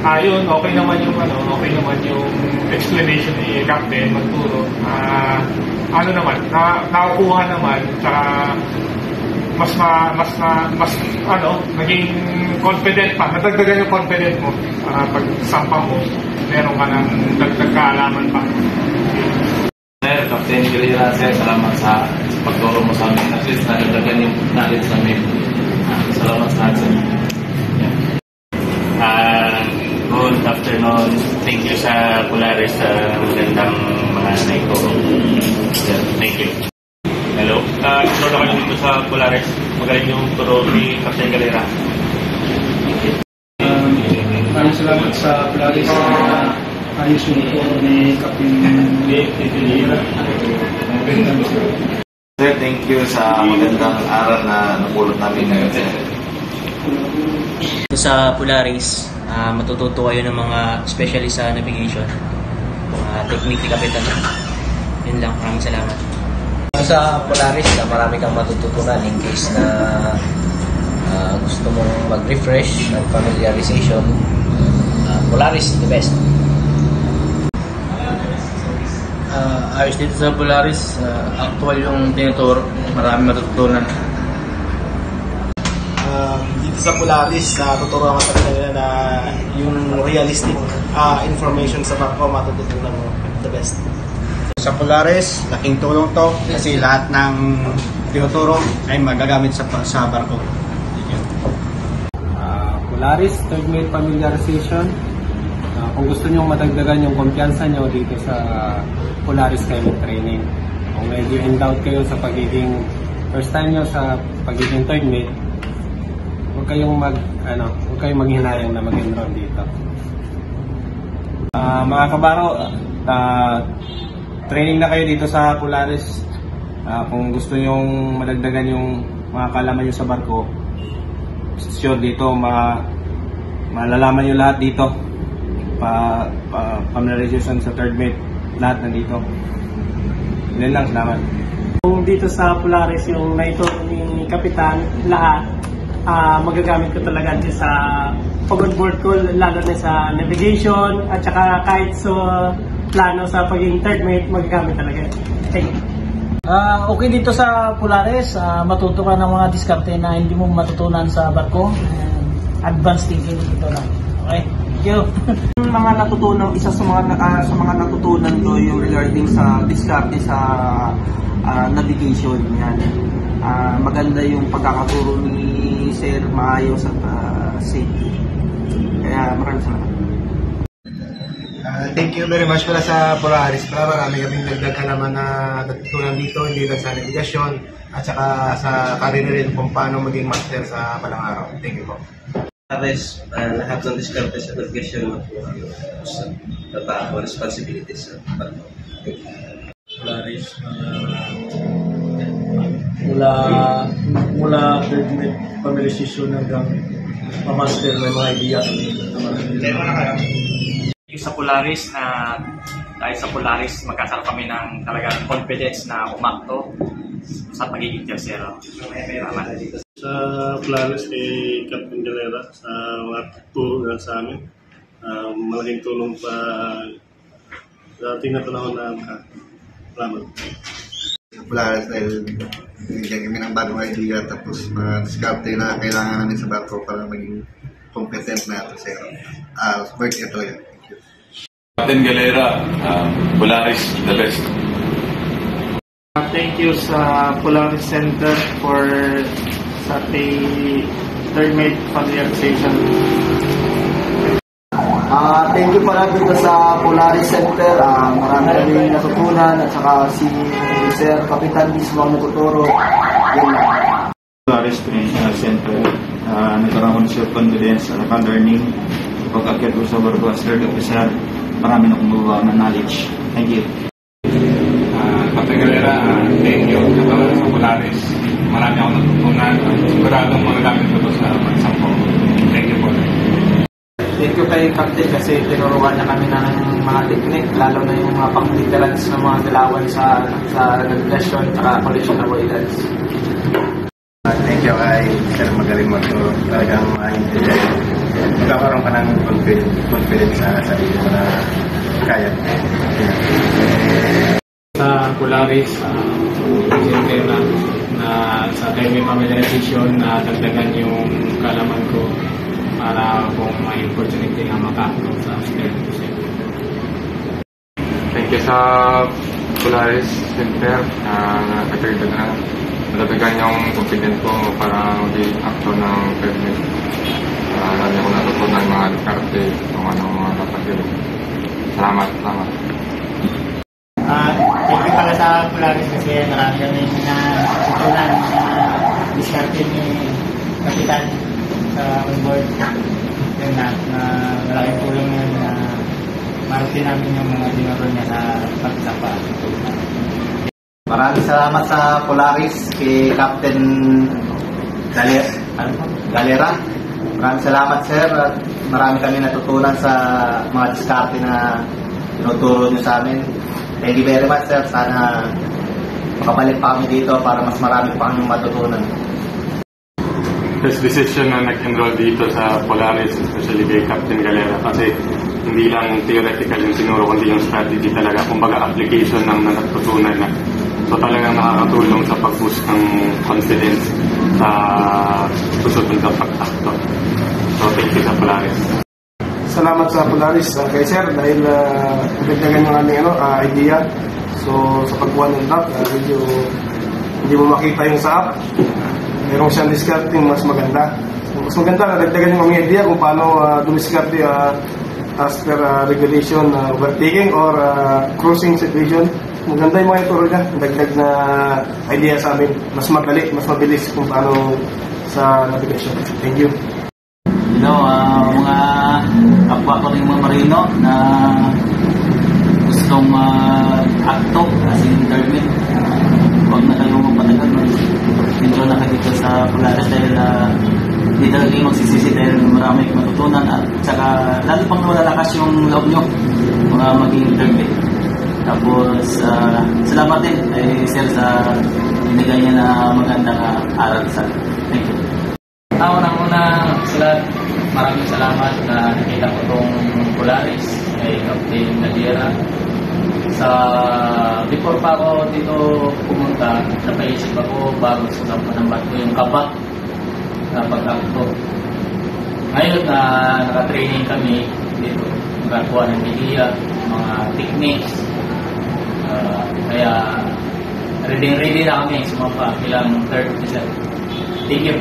Yun, okay naman yung explanation ni Captain magturo. Nakukuha naman, tsaka naging confident pa, nadagdagan yung confident mo pag sampa mo, meron ka ng dagdag kaalaman pa. Sir, Captain Galera, sir, salamat sa pagturo mo sa amin. At least nadagdagan yung knowledge sa amin. Salamat sa atin. Good afternoon. Thank you sa Polaris sa magandang mga naituro. Thank you. Hello. Turo kami dito sa Polaris. Magaling yung turo ni Captain Galera. Maraming salamat sa Polaris na ayos yung turo ni Captain Galera. Sir, thank you sa magandang aral na napulot namin ngayon, sir. Sa Polaris, matututo kayo ng mga specialist sa navigation, mga technique ni Kapitan. Yun lang, maraming salamat. Sa Polaris, marami kang matututunan in case na gusto mong mag-refresh ng familiarization. Polaris, the best. Ayos dito sa Polaris, actual yung tinuturo, marami matututunan. Dito sa Polaris, tuturuan ka talaga na yung realistic information sa barko matututunan mo the best. Sa Polaris, laking tulong to kasi lahat ng tinuturo ay magagamit sa barko. Polaris, third mate familiarization. Kung gusto nyo madagdagan yung kumpiyansa nyo dito sa Polaris kayo training. Kung medyo in doubt kayo sa pagiging first time nyo sa pagiging third mate, huwag kayong maghinayang na mag-enroll dito. Mga kabaro, training na kayo dito sa Polaris. Kung gusto nyong madagdagan yung mga kalaman nyo sa barko, sure dito malalaman nyo lahat dito. Familiarization sa third mate, lahat nandito. Yun lang, salamat. Kung dito sa Polaris yung naituro ni Kapitan, lahat magagamit ko talaga din sa pag-onboard ko, lalo na sa navigation at saka kahit sa plano sa pagiging third mate, magagamit talaga. Thank you. Okay dito sa Polaris, matuto ka ng mga diskarte na hindi mo matutunan sa barko. Advanced thinking dito lang. Okay, thank you. Mga natutunan, isa sa mga natutunan ko yung regarding sa diskarte sa navigation yan. Maganda yung pagkakaturo ni Sir, maayos at safety. Kaya maraming salamat. Thank you very much pala sa Polaris. Marami kaming dagdag kalaman na natutunan dito, hindi lang sa navigasyon at saka sa career rin kung paano maging master sa palang araw. Thank you po. Polaris, lahat ng diskarte sa navigasyon sa trabaho, responsibilities sa barko. Polaris, mula third mate familiarization hanggang ma-master may mga idea. Sa Polaris dahil sa Polaris magkakaroon kami ng talagang confidence na umakto sa pagiging tercero. Salamat. Sa Polaris kay Captain Galera sa mga turo na sa amin, malaking tulong pa sa ating na panahon na salamat. Sa Polaris dahil binigyan kami ng bagong idea tapos mga diskarte na kailangan namin sa barko para maging competent na ito sa'yo. Work ito talaga. Captain Galera, Polaris, the best. Thank you sa Polaris Center for sa third mate familiarization. Thank you pala dito sa Polaris Center. Marami kami natutunan at saka si Sir Kapitan mismo ang natuturo. Polaris Training Center, nagkaroon siya confidence at learning. Pag-akit ko sa barko as third officer, marami na kumuha ng knowledge. Thank you. Captain Galera, thank you sa Polaris. Marami akong natutunan. Siguradong magagamit ko sa pagsampo. Thank you po. Thank you kay Captain kasi tinuruan na kami ng mga technique, lalo na yung mga pang-literals ng mga galawan sa navigation at collision avoidance. Thank you kay Sir Magaling Magturo. Talagang magkakaroon ka ng confidence sa sarili mo na kaya. Sa Polaris, siyempre na sa timely familiarization na dagdagan yung kalaman ko para kung may opportunity na makakulong sa spell. Thank you sa Polaris Center na nakatagdag na nadagdagan yung confidence ko para maging actor ng permit. Lagi ko natutunan mga diskarte kung anong mga dapat yun. Salamat. Thank you pala sa Polaris kasi marami kami natutunan na diskarte ni Kapitan sa onboard. Yun na malaking tulong yun na marating namin yung mga dinuro niya sa pagsapa. Maraming salamat sa Polaris kay Captain Galera. Maraming salamat sir at marami kami natutunan sa mga diskarte na tinuturo niyo sa amin. Thank you very much sir. Sana makabalik pa kami dito para mas marami pa kami matutunan. First decision na nag-enroll dito sa Polaris, especially kay Captain Galera, kasi hindi lang theoretical yung sinuro, kundi yung strategy talaga, kumbaga application ng natutunan na. So talagang nakakatulong sa pag-boost ng confidence sa susunod na pag-acto. So thank you sa Polaris. Salamat sa Polaris kay sir dahil nagdagdagan yung aming idea. So sa pagkuha ng lock, medyo hindi mo makita yung sa app. Merong siyang discarding mas maganda. Mas maganda na dagdagan yung aming idea kung paano dumiskarte as per regulation, overtaking or cruising situation. Maganda yung mga ituro niya. Dagdag na idea sa amin. Mas madali, mas mabilis kung paano sa navigation. Thank you. Mga kapwa ko rin mga marino na gustong akto as in permit. Huwag na kayong magpatagal. Enjoy na kayo dito sa Polaris dahil hindi talaga yung magsisisi dahil marami matutunan at saka lalo pang malalakas yung loob nyo mga maging permit. Tapos salamat din kay sir sa binigay niya na magandang aral sa akin. Thank you. Unang-una sila, maraming salamat na nakita ko itong Polaris kay Captain Galera. Before pa ako dito pumunta, napaisip ako bago sa panambat ko yung kabak na pag-acto. Ngayon na naka-training kami dito, nakakuha ng idea, mga techniques, kaya ready na kami sumapa bilang third officer. Thank you.